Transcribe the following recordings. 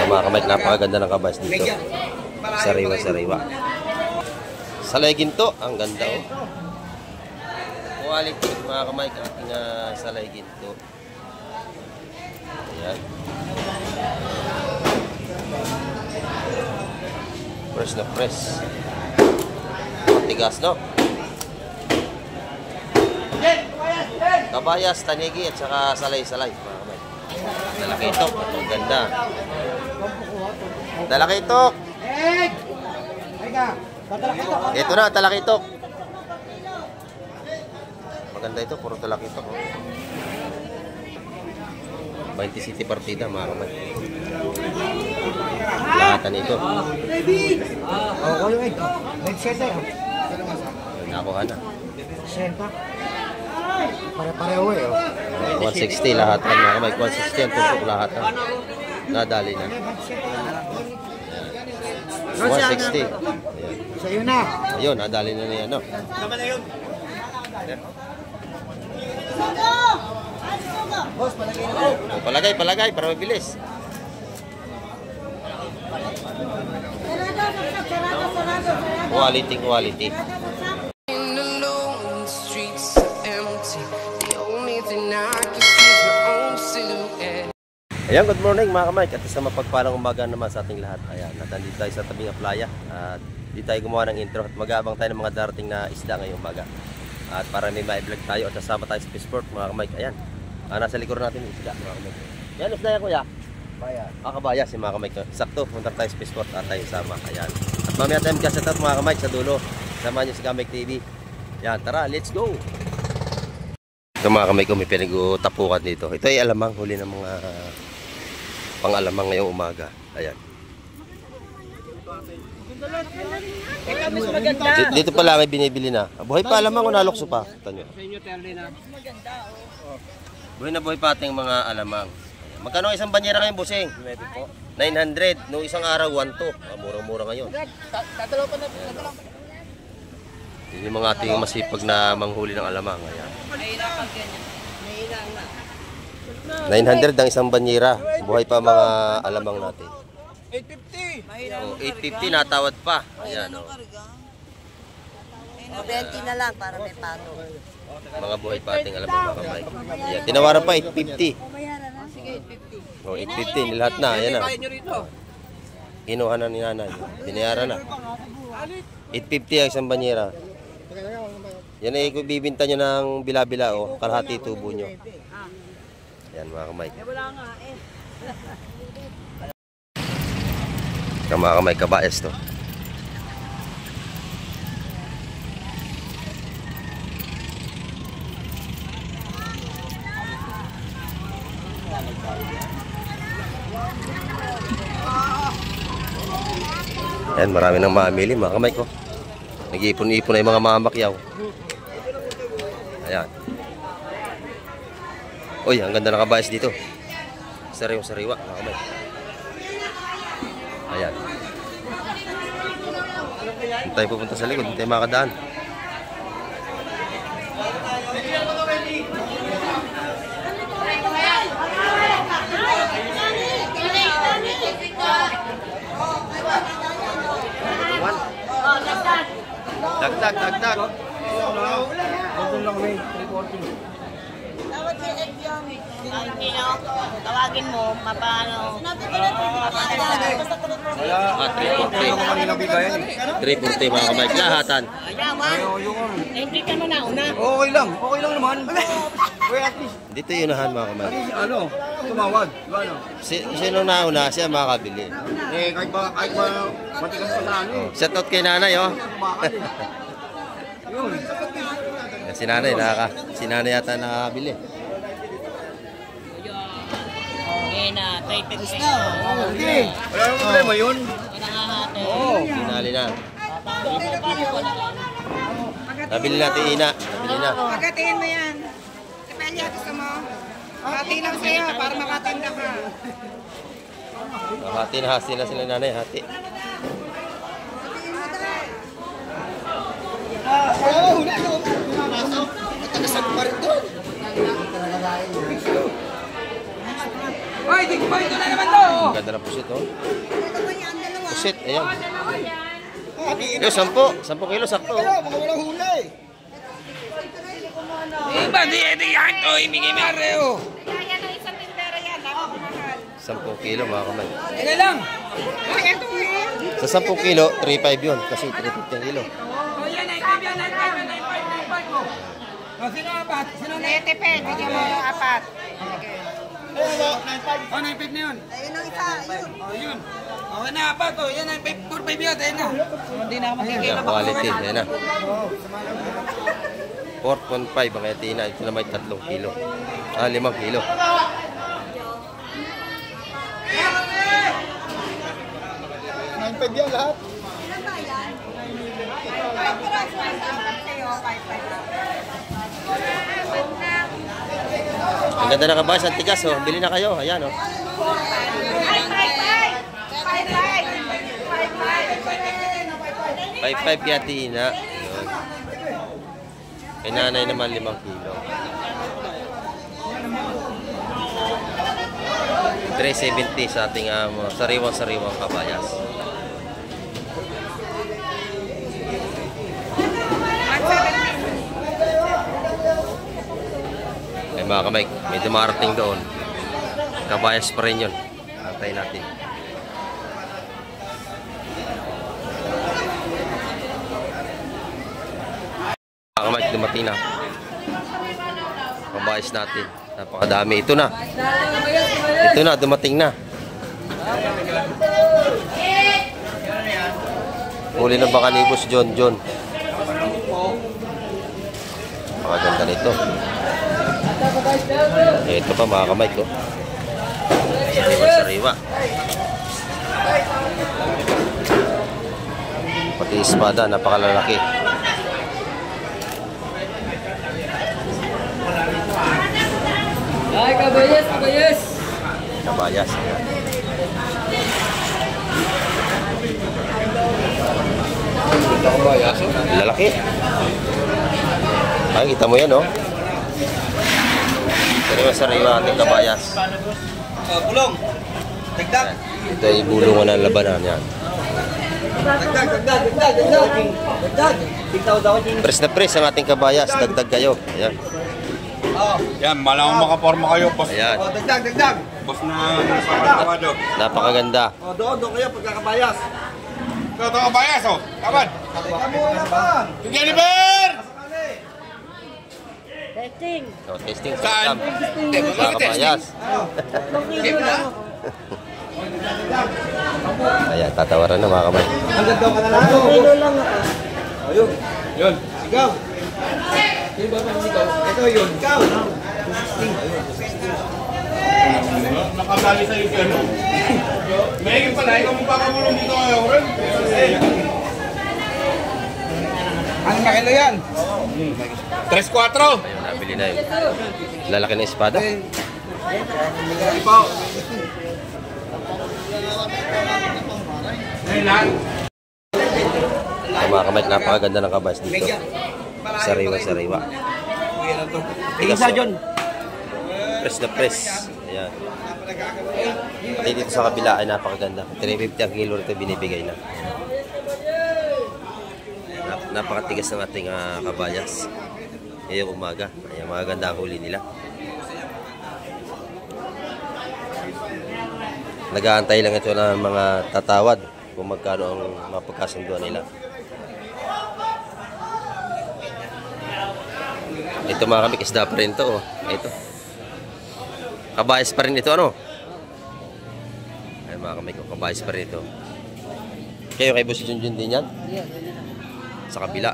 Mga kamay, napakaganda ng kabays dito. Sariwa-sariwa. Salay ginto, ang ganda oh. Quality mga kamay, ating salay ginto. Ayan. Press na press. Matigas no? Kabayas, tanigi at saka salay-salay mga kamay. Dalakitok, ang ganda. Dalakitok. Ito na, talakitok. Maganda ito, puro talakitok. 20 city partida mga kamay. Lahatan ito. Oh, yung egg. Red center. Nakuha na. Center. Pare-pareho eh. 160 lahatan mga kamay. 160 ang tumpok lahatan. Nadali na. 160. Sa iyo na. Ayun, nadali na niya, no? Tama na yun. Boss, palagay na. Palagay, para mabilis. Quality. Ayan, good morning mga kamay. At isang mapagpalang umaga naman sa ating lahat. Ayan, nandito tayo sa tabing ng playa. At dito tayo gumawa ng intro at mag-aabang tayo ng mga darating na isda ngayong umaga. At para may ma-vlog tayo at kasama tayo sa Fishport mga kamay. Ayan, nasa likod natin yung isda mga kamay. Yan, isda yan kuya. Bayas. Kabayas yung mga kamay. Sakto, punta tayo sa Fishport at tayo sama. Ayan. At mamaya tayo mag-set mga kamay sa dulo. Samahan nyo si Gamay TV. Ayan, tara, let's go! Ito mga kamay ko, may pinag-utapukan dito. Ito ay alamang, huli ng mga pang-alamang ngayong umaga. Ayan. Dito pala may binibili na. Buhay pa alamang o nalokso pa. Buhay na buhay pa ating mga alamang. Magkano isang banyera ngayon, busing? 900. Noong isang araw, 1-2. Murang-mura ngayon. Yun yung mga ating masipag na manghuli ng alamang. Ayan. 900 ang isang banyera. Buhay pa mga alamang natin. 850. 850 natawad pa. Ayan o. 20 na lang para may pato. Mga buhay pa ating alamang mga kamay. Ayan. Tinawaran pa 850. Sige, 850. O 850 nilahat na. Ayan na. Kinuha na ni nanay. Binayaran na. 850 ang isang banyera. Yan ay bibinta nyo ng bila-bila o kalahati tubo nyo. Yan mga kamay. Mga kamay, kabayas to. Yan, marami nang mamili mga kamay ko. Nag-iipon-ipon na yung mga mamakyaw. Ayan. Uy, ang ganda ng kabayas dito. Sariwa-sariwa mga kamay. Ayan. Hindi tayo pupunta sa likod, hindi tayo makadaan. Dagdag. Doon lang may 340. Tawag si Ed yung tawagin mo, mapano. 340 mga kamay. Lahatan. Hindi ka mo nauna. Okay lang naman. Wait, at least. Dito yunahan mga kamay. Ano? Tumawad. Ano? Sino nauna? Siya makakabili. Kahit ba matigas pa sa ano. Shout out kay nanay oh. Yun. Si nanay yata nakakabili. Na, trade Okay. Wala nang problema yun. Oo. Pinali na. Nabili natin ina. Nabili na. Pagkatiin mo yan. Kapalya, gusto mo? Hati lang sa'yo para makatanda ka. Hati na sila nanay. Hati. Oy, ito na naman to. Ang ganda ng pusit, oh. Pusit, ayan. Yo, 10 kilo, sakto. Mga walang huli. Iba, di yan to. Ibigay mare, oh. Kaya na isang tindera yan. Napakamahal. 10 kilo, mga kamay. Ito lang. Ay, ito eh. Sa 10 kilo, 3.5 yun. Kasi 350 ang kilo. Oh, yan, 9.5 yan. 9.5 mo. Oh, sino apat? Sino na? Netipid, bigyan mo yung apat. Oh, 9.5 na yun. Ayun ang isa, ayun. Oh, yun. Okay na, apat. Oh, yan, 9.5. 4.5 yun. Ayun na. Hindi na ako Ayan, quality. Ayan na. 4.5 ang kaya tina. Ito na may 3 kilo. 5 kilo. yan lahat. Ang ganda na kabahas, ang tigas, oh. Bili na kayo. Ayan, oh. 5.5 kaya tina. Yun. Kay nanay naman 5 kilo. 370 sa ating sariwang kabayas. Ay mga kamay, may dumarating doon. Kabayas pa rin yun. Antay natin. Mga kamay, dumating na. Kabayas natin. Napakadami. Ito na. Ito na, dumating na. Muli na baka libos, John. Napakaganda nito. Ito pa mga kamay ko. Sariwa. Pati espada, napakalalaki. Ay, kabayas. Kabayas. Ayan. Lalaki. Ay, kita mo yan, oh. Sariwa ating kabayas. Bulong. Dagdag. Ito ay bulungan ng labanan yan. Dagdag. Press na press ang ating kabayas. Dagdag kayo. Ayan. Yan, malamang makaporma kayo, boss. Ayan. Dagdag. Boss na napakawado. Napakaganda. Doon kayo pagkakabayas. Ito ka bayas, oh. Kapan? Si Jennifer! So, testing. Saan? Mga kabayas. Ayan, tatawaran na mga kamay. Hanggang daw ka na lang. Ayun. Yun. Sigaw. Sino ba ang sigaw? Ito yun. Ikaw. Nakasali sa iyo, ano? May pala, ikaw magpakamulong dito kayo, rin. Ang makilo yan. 3-4. Ayun, nabili na yun. Lalaki ng espada. Ay, mga kamay, napakaganda ng kabayas dito. Sariwa. Tigas, oh. Press na press. Ayan. Pati dito sa kabila ay napakaganda. 350 ang kilo rito binibigay na. Napakatigas ng ating kabayas. Ngayong umaga. Ayan, magaganda ang huli nila. Nag-aantay lang ito ng mga tatawad kung magkano ang mapagkasunduan nila. Ito mga kamik, isda pa rin ito. Oh. Ito. Kabayas pa rin ito, ano? Ay mga kamik, kabayas pa rin ito. Kayo kay Boss Junjun din yan? Sa kabila.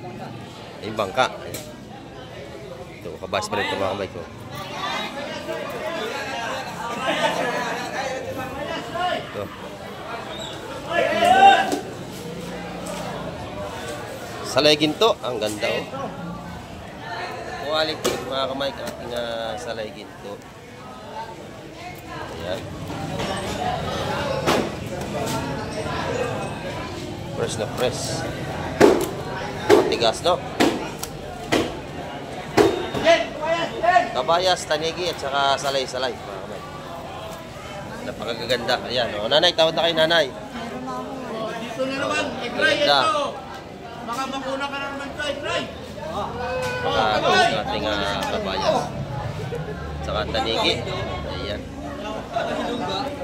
Yung bangka. Ayan. Ito, kabayas pa rin ito mga kamik. Ito. Salay ginto, ang ganda, oh. Quality mga kamay, ating salay ginto. Ayan. Press na press. Matigas, no? Kabayas, tanigi at saka salay-salay mga kamay. Napakaganda. Ayan, oh. Nanay, tawad na kayo, nanay. Dito na naman, Ekray, Ganda. ito. Baka makuna ka na naman ito, Ekray. Pagkakos ng ating kabayan. Saka tanigi. Ayan.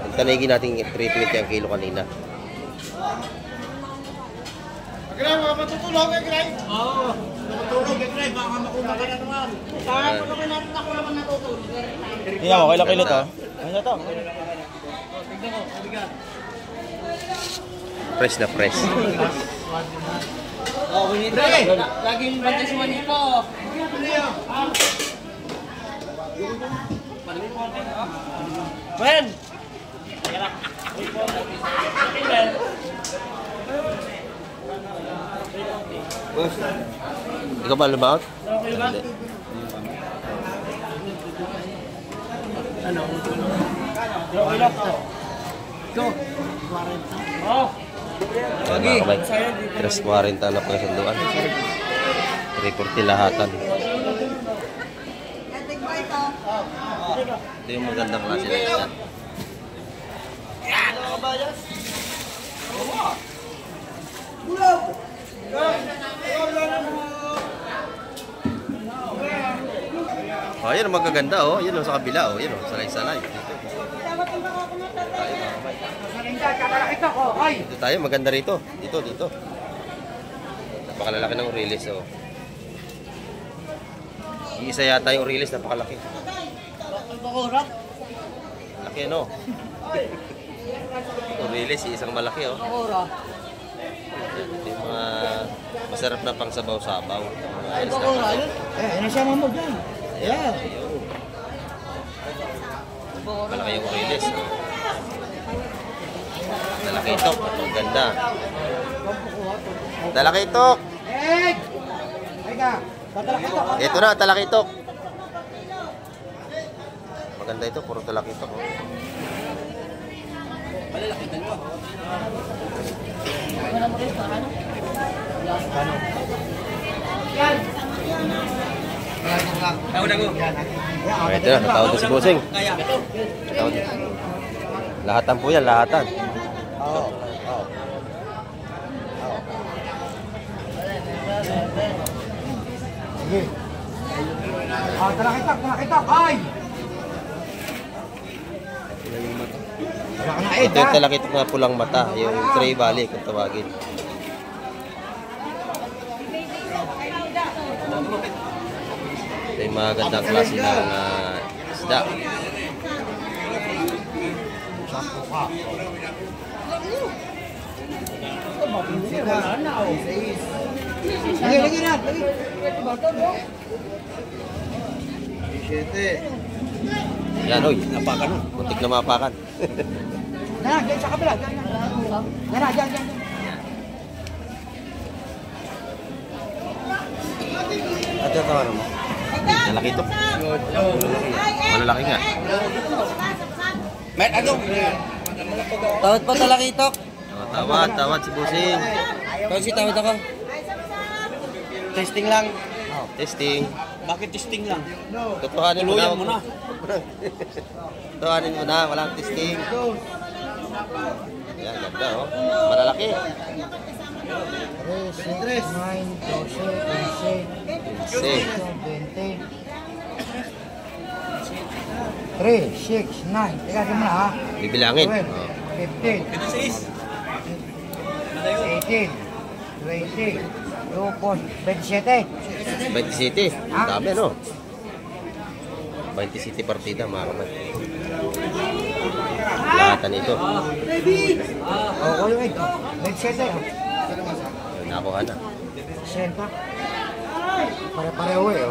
Yung tanigi natin 320 ang kilo kanina. Ekray, baka matutulog, Ekray. Oo. Matutulog, Ekray. Baka makuna ka na naman. Ayan. Yeah, okay lang kilo to. Ano to? Fresh na fresh. Laging bantay si Manito. Ben! Ikaw ba lumaot? Hindi. Ayan, mga kamay. 340 na po yung sunduan. 340 lahatan. Ito yung magandang klase na isda. Oh, yan ang magaganda oh. Yan oh, sa kabila oh. Yan oh, salay-salay. Dito. Dito tayo, maganda rito. Dito, dito. Napakalalaki ng Orilis oh. Iisa yata yung Orilis, napakalaki. Laki no? Orilis, isang malaki oh. Ito yung mga masarap na pang sabaw-sabaw. Nasama mo dyan. Yeah. Malaki yung Orilis. Talakitok. Ang ganda. Talakitok. Ito na, talakitok. Maganda ito. Puro talakitok. Okay, ito na. Natawad na si Bosing. Natawad na. Lahatan po yan, lahatan. Sige. Talakitok. Ay! Wala ka na Ito yung talakitok na pulang mata. Yung Tray Valley kung tawagin. Ito yung mga gandang klase ng isda. Lagi na. Yan, oy. Napakan. Muntik na mapakan. Diyan sa kabila. Diyan. At ito ano mo? Malaki ito. Malalaki nga. Tawad pa talakitok. Tawad si Busing. Tawad ako. Testing lang. Testing. Bakit testing lang? Tutuhanin mo Tuluyan mo na. Tutuhanin mo na. Walang testing. Yan, ganda oh. Malalaki. 3, 6, 9, 12, 15, 20. 3, 6, 9. Teka, mo na ha. Bibilangin. 12, Oh. 15, 18, 20, 27. 27. Dami no? 27 partida mga kamay. Lahatan ito. Oo, yung 27. Nakuha na. Senta. Pare-pareho eh.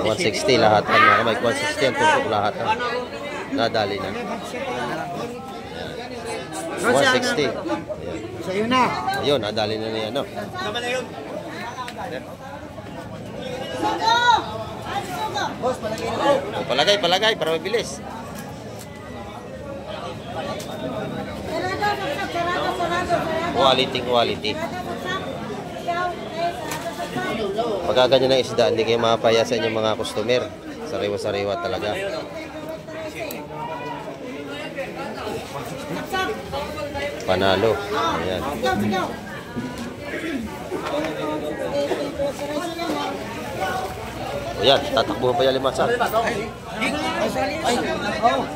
160 lahatan mga kamay. 160 ang tumpok lahatan. Nadali na. 160. Ayan. Sa'yo na. Ayun, nadali na niya, no? O, palagay, para mabilis. Quality. Pagka ganyan ng isda, hindi kayo mapaya sa inyong mga customer. Sariwa-sariwa talaga. Panalo. Ayan. Ayan, tatakbo pa yung limasan.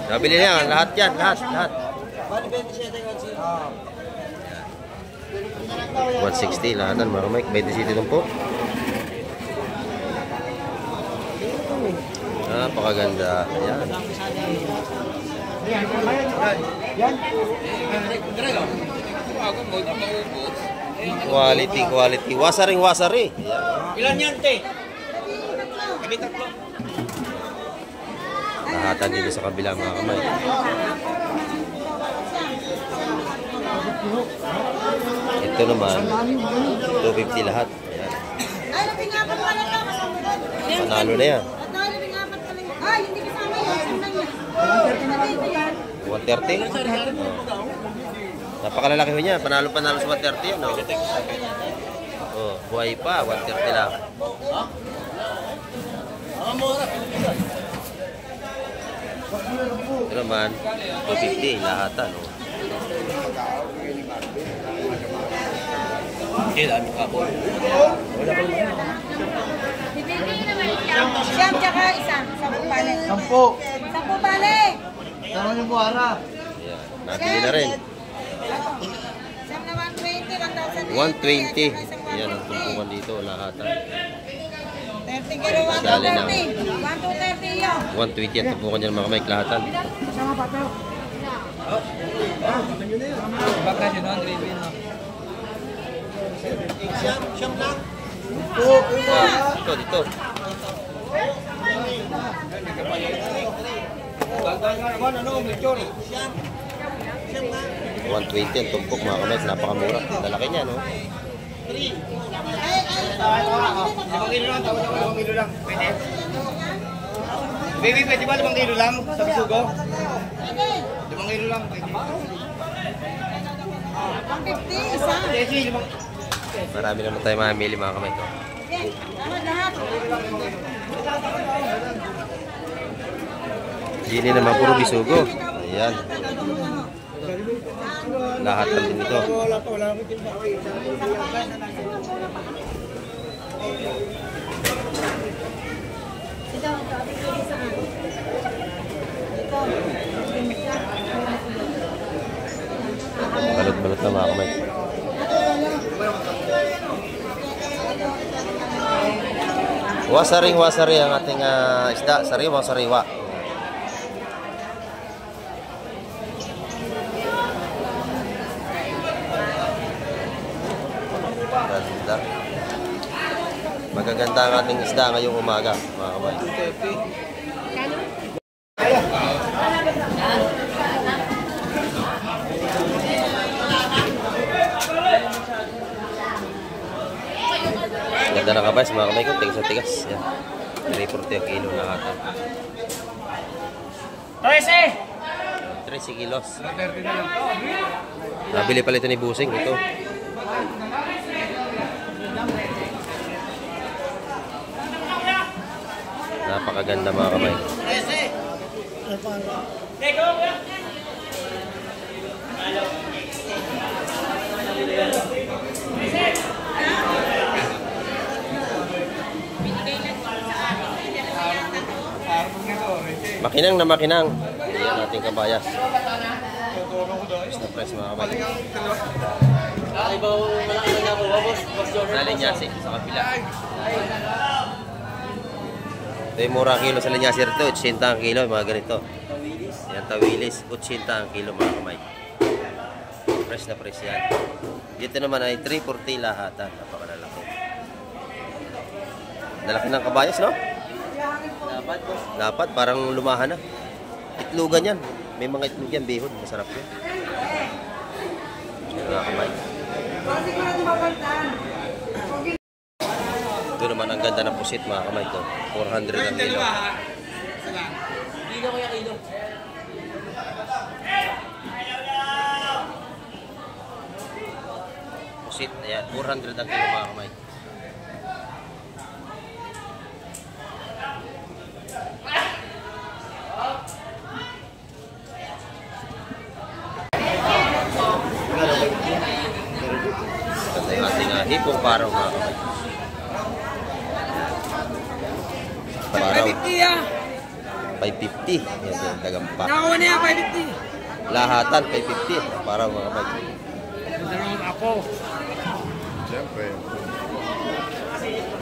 Nabili na yan, lahat yan, lahat. 160 lahat mga Mike, 27 po. Napakaganda. Ayan. Quality. Wasari. Ayan. Ilan yan, te? Kami tatlo. Lahatan dito sa kabila mga kamay. Ito naman, 250 lahat. Ayan. Panalo na yan. 130? Napakalalaki ho niya. Panalo sa 130 yan. Oh, buhay pa. 130 lang. Ito naman, 250 lahatan. Oh. Siyam tsaka isa. 10 balik. 10 balik. Ayan, nabili na rin. Siyam na 120. 120. Ayan ang tumpukan dito, lahatan. 30 kilo, 130. 130 yun. 120 ang tumpukan dyan mga kamay, lahatan. Baka yun, Andre. Siyam lang. Dito. Siyam. Siyam nga. 120 ang tumpok mga kamay, napakamura. Talaki niya, no? 5 kilo lang, tawag ako 5 kilo lang. Pwede? Baby, pwede ba 5 kilo lang sa bisugo? 5 kilo lang, pwede. 150 isa. Desi, 5. Marami naman tayo mamili mga kamay. Lahat. Dini naman puro bisugo. Ayan. Lahat din ito. Balot-balot na mga kamay. Wasari ang ating isda. Sariwa. Ganda. Magaganda ang ating isda ngayong umaga, mga kamay. Ganda na kabays, mga kamay ko. Tigas. Yan. 340 ang kilo lahat. 13 kilos. Nabili pala ito ni Busing. Ito. Napakaganda mga kamay. Makinang. Ayan ating kabayas. Basta press mga kamay. Sa Linyasi, sa kapila. Ito yung mura kilo sa Linyasi rito. 80 ang kilo, mga ganito. Yan, tawilis. 80 ang kilo mga kamay. Press na press yan. Dito naman ay 340 lahatan. Napakalalaki. Nalaki ng kabayas, no? Dapat, parang lumahan na. Itlugan yan. May mga itlog yan, bihon. Masarap yan. Mga kamay. Ito naman ang ganda ng pusit mga kamay ko. 400 ang kilo. Pusit, ayan. 400 ang kilo mga kamay. hipong paraw mga kamay. Paraw. 550 ah. 550. Yan yung dagampa. Nakakuha na yan, 550. Lahatan 550. Paraw mga kamay. Dalawang ako. Siyempre.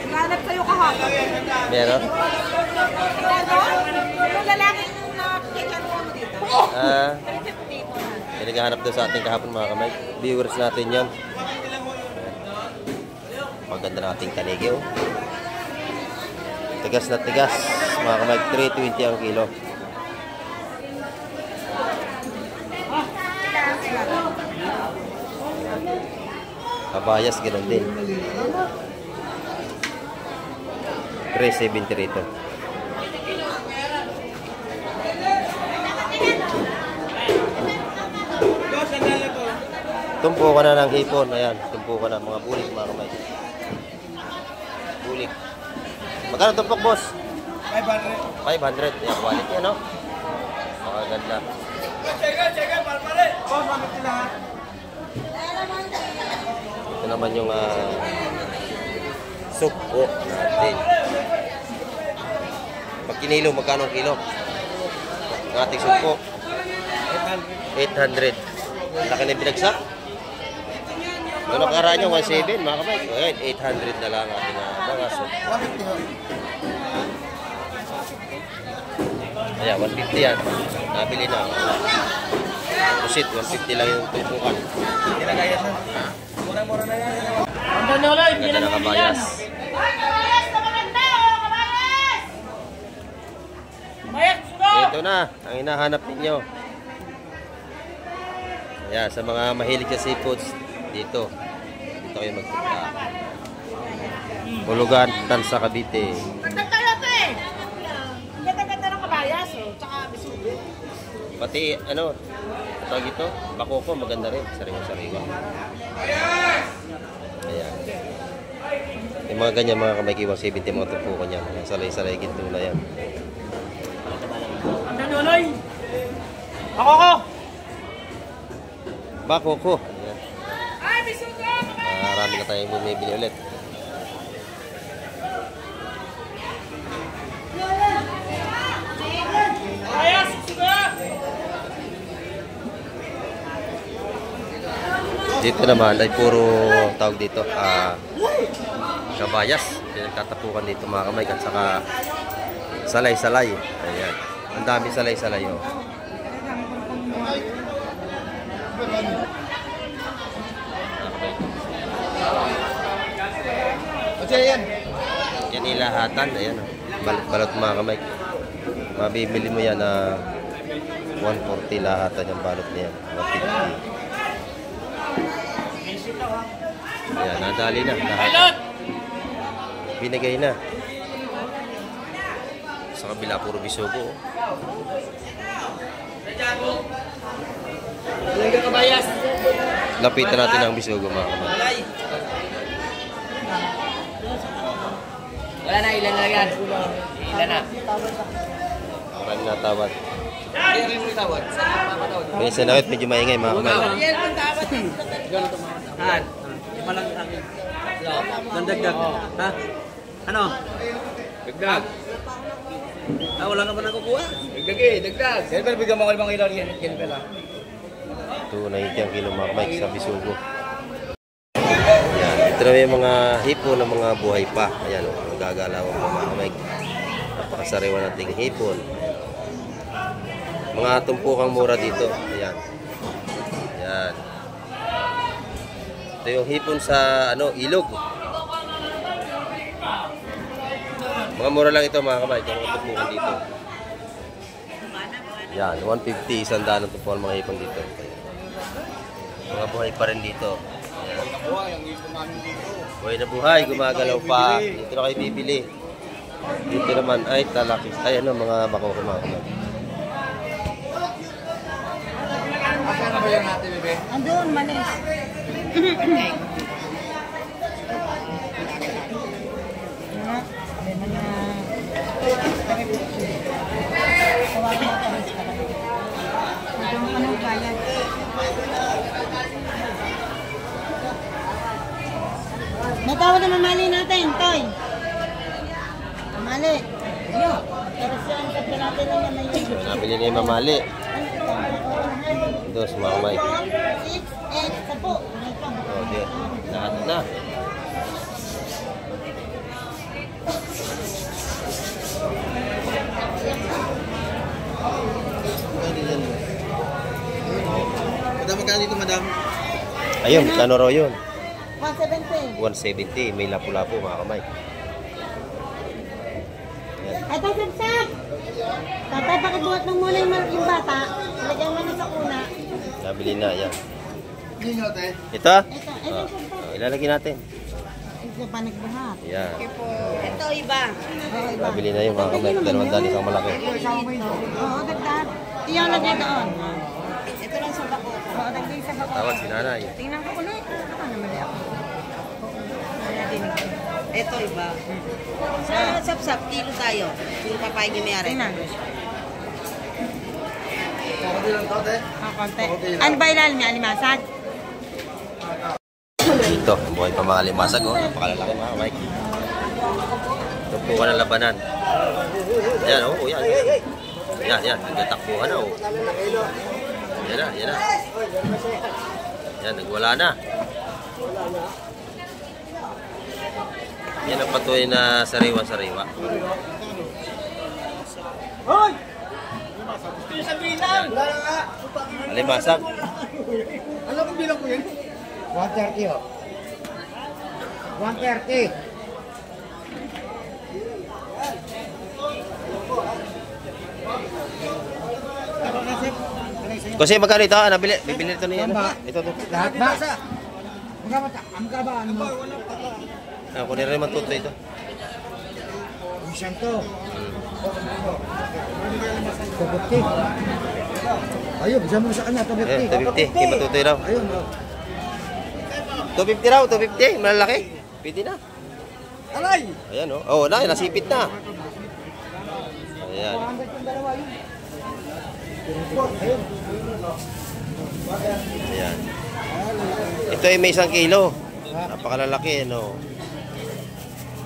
Naghanap kayo kahapon. Meron? Yung lalaking nakikita mo dito. 350 mo na. Naghahanap doon sa ating kahapon mga kamay. Viewers natin yan. Maganda nating kanigi oh. Tigas na tigas mga kamay. 320 ang kilo. Kabayas ganoon din. 370 rito. Tumpo ka na ng hipon. Ayan, tumpo ka na mga bulik mga kamay. Bulik. Magkano tumpok, boss? 500. 500. Ayan, quality ano? Makaganda. Boss, 150 lahat. Ito naman yung sukpo natin. Pag kinilo, magkano ang kilo? Ang ating sukpo? 800. Laki na yung binagsak. Ito nakaraan yung 1.7 mga kamay. Ayan, 800 na lang ating mga sukpo. 150. Ayan, 150 yan. Nabili na. Pusit, 150 lang yung tumpukan. Tinagayas na. Mura-mura na yan. Ganda na kabayas. Ito na, ang hinahanap ninyo. Ayan, sa mga mahilig sa seafoods, dito kayo magpunta. Bulugan, Tansa, Cavite. Magtatala to eh. Ganda-ganda ng kabayas oh. Tsaka bisugo. Pati ano, tawag ito, bakoko maganda rin, sariwa-sariwa. Ayan. Yung mga ganyan, mga kamakiwang 70 mga tumpukan yan. Salay-salay ginto na yan. Ang danuloy. Ako! Bakoko. Ayan. Ay, bisugo! Marami na tayong bumibili ulit. Ayos, bisugo! Dito naman ay puro tawag dito, kabayas. Pinagtatapukan dito mga kamay at saka salay-salay. Ayan. Ang dami salay-salay oh. Yan. Yan ilahatan, ayan oh. Balot mga kamay. Mabibili mo yan na 140 lahatan yung balot niya. 150. Ayan, nadali na lahat. Binigay na. Sa kabila puro bisugo. Kabayas. Lapitan natin ang bisugo mga kamay. Wala na, ilan na yan? Ilan na? Maraming natawad. Ilan rin mo itawad? May sanakit, medyo maingay mga kamay. Ilan mo tawad? Han, malang akin. Nandagdag. Ha? Ano? Dagdag. Ah, wala naman nakukuha. Dagdag eh, dagdag. Silver, bigyan mo ko limang ilaw yan. Silver lang. 290 ang kilo mga kamay sa bisugo. Ayan, ito na yung mga hipon ng mga buhay pa. Ayan, magagalaw ang mga kamay. Napakasariwa nating hipon. Mga tumpukang mura dito. Ayan. Ayan. Ito yung hipon sa ilog. Mga mura lang ito mga kamay. Ito mga tumpukan dito. Ayan, 150, 100 ang tumpukan mga hipon dito. Mga buhay pa rin dito. Buhay na buhay, gumagalaw pa. Dito na kayo bibili. Dito naman ay talaki. Ay ano, mga bako mga kamay. Asan na ba yung natin, bebe? Andun, manis. May tawag na mamali natin, Toy. Mamali. Pero siya, ang kapit natin lang yan na yun. Nabili na yung mamali. Ito, sa mga kamay. 6, 8, 10. O, di. Lahat na. Madam, magkano dito, madam? Ayun, kano raw yun? 170. 170. May lapu-lapu mga kamay. Ito, sabsab! Tatay, pakibuhat ng muna yung bata. Lagyan mo na sa kuna. Nabili na, yan. Hindi nyo, te. Ito? Ito, Ah, sabsab. ilalagay natin. Ito pa nagbuhat. Yan. Ito, iba. Oo, iba. Nabili na yung mga kamay. 200 isang malaki. Oo, dagdag. Iyaw lagay doon. Ito lang sa bako. Oo, dagdag sa bako. Tawad si nanay. Tingnan ko ulit. Ano naman ako? Ito iba. Sa sapsap, kilo tayo. Kilo papay ni Mayari. Tingnan. Konti lang to, te. Konti. Ano ba ilalim niya? Alimasag? Dito, ang buhay pa mga limasag. Oh. Napakalalaki mga kamay. Ito po ka ng labanan. Yan, oh, yan. Yan. Nagtatakbuhan na, oh. Yan na. Yan, nagwala na. Yan ang patuloy na sariwa-sariwa. Hoy! Bilang! Alimasag. Alam ko bilang ko yun? 130 ho. 130. Kasi magkano ito? Nabili, bibili ito niya. Ito. Lahat ba? Ang ba? Ano mo? Kunin rin naman tuto ito. Isang to. 250. Ayun, bisa mo sa kanya, 250. 250. Kaya matutoy raw. Ayun, oh. 250 raw, 250. Malalaki. Pwede na. Alay! Ayan, oh. Oh, nasipit na. Ayan. Ayan. Ito ay may 1 kilo. Napakalalaki, ano.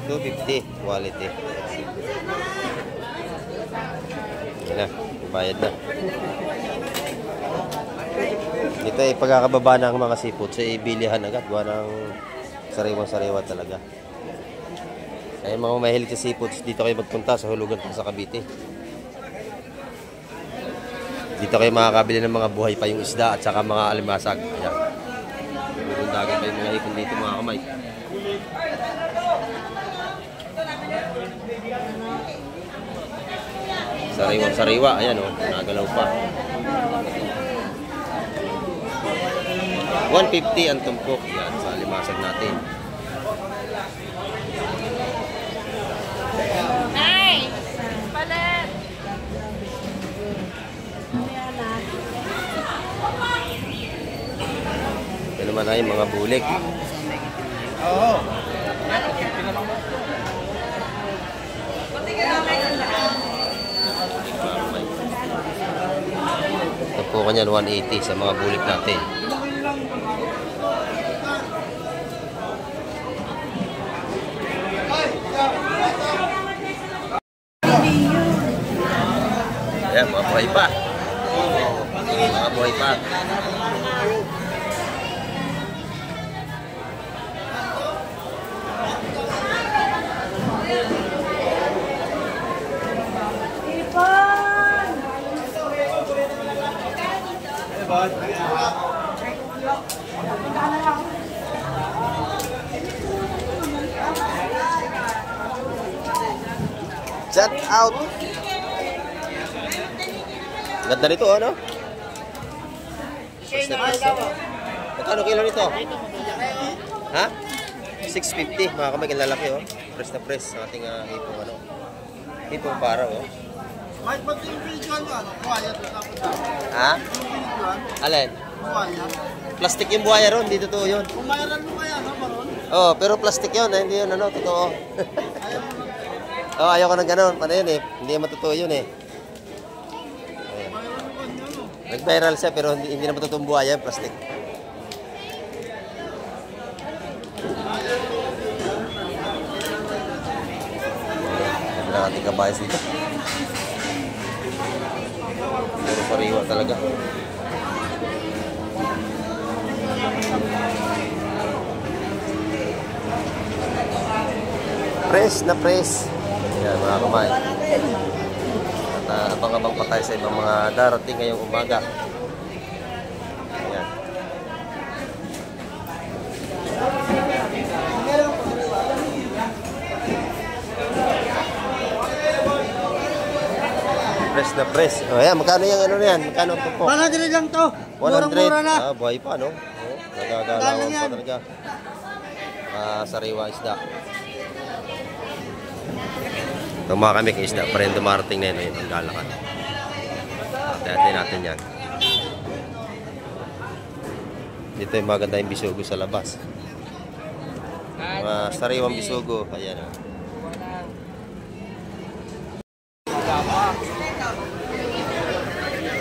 250 quality. Ayan na, bayad na. Ito ay pagkakababa ng mga seafood sa ibilihan agad. Gawa ng sariwa-sariwa talaga. Kaya mga mahilig sa seafoods, dito kayo magpunta sa hulugan pa sa Cavite. Dito kayo makakabili ng mga buhay pa yung isda at saka mga alimasag. Ayan. Dagat pa yung mga ipon dito mga kamay. Sariwa-sariwa. Ayan o, nagalaw pa. 150 ang tumpok. Yan, sa alimasag natin. Nice! Palit! Ito naman ay mga bulik. Oo. Ito po kanyan 180 sa mga bulik natin. Ayan, mga buhay pa. Mga buhay pa. Shout out. Ganda nito, ano? Magkano kilo nito? Ha? 650. Mga kamay, lalaki, oh. Press na press sa ating hipong, ano. Hipong para, oh. Kahit ba't yung video nyo, ano? Buhaya doon ako sa. Ha? Alin? Buhaya. Plastic yung buhaya ron, hindi totoo yun. Kumayaran mo kaya, no, Baron? Oh, pero plastic yun, hindi yun, ano, totoo. Oh, ayaw ko ng ganun. Paano yun, eh? Hindi naman totoo yun, eh. Nag-viral siya pero hindi naman totoong buhaya yung plastic. dami ng ating kabayas dito. Puro sariwa talaga. Press na press. Ayan mga kamay. At abang-abang pa tayo sa ibang mga darating ngayong umaga. Ayan. Press na press. O ayan, magkano yung ano na yan? Magkano ang po? 100 lang to. 100. Murang-mura na. Ah, buhay pa, no? Oh, nagagalawan pa talaga. Sariwa isda. Itong mga kami kay isda, pa rin dumarating na yun, ang galakan. Hati-hati natin yan. Dito yung maganda yung bisugo sa labas. Mga sariwang bisugo. Ayan.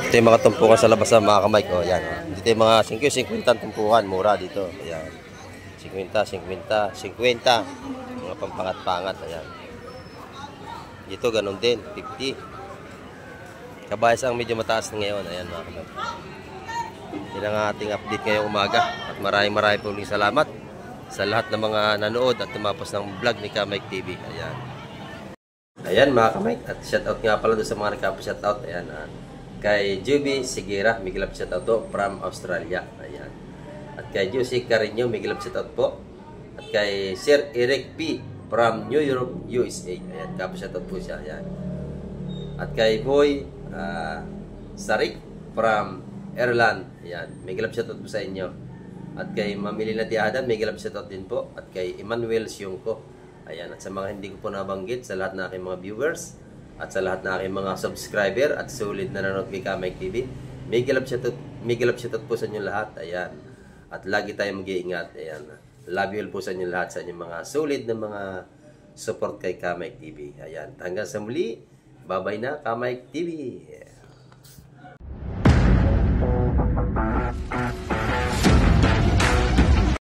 Dito yung mga tumpukan sa labas ng mga kamay ko. Ayan. Dito yung mga 50 tumpukan. Mura dito. Ayan. 50. Mga pampangat-pangat. Ayan. Dito ganun din, 50. Kabayas ang medyo mataas na ngayon. Ayan mga kamay. Yan ang ating update ngayong umaga. At maraming po uling salamat sa lahat ng mga nanood at tumapos ng vlog ni Kamay TV. Ayan. Ayan mga kamay. At shoutout nga pala doon sa mga nagpa-shoutout. Ayan. Kay Juby Sigera, may gilap shoutout to from Australia. Ayan. At kay Juicy Carino, may gilap shoutout po. At kay Sir Eric P. from New York, USA. Ayan, kapashoutout po siya. Ayan. At kay Boy Sarik from Ireland. Ayan, may galap shoutout po sa inyo. At kay Mamilina Diadan, may galap shoutout din po. At kay Emmanuel Siongko. Ayan, at sa mga hindi ko po nabanggit, sa lahat na aking mga viewers, at sa lahat na aking mga subscriber, at sulit na nanonood kay Kamay TV, may galap shoutout po sa inyo lahat. Ayan. At lagi tayong mag-iingat. Ayan. Love you all po sa inyo lahat, sa inyong mga solid na mga support kay Kamay TV. Ayan. Hanggang sa muli. Bye-bye na, Kamay TV.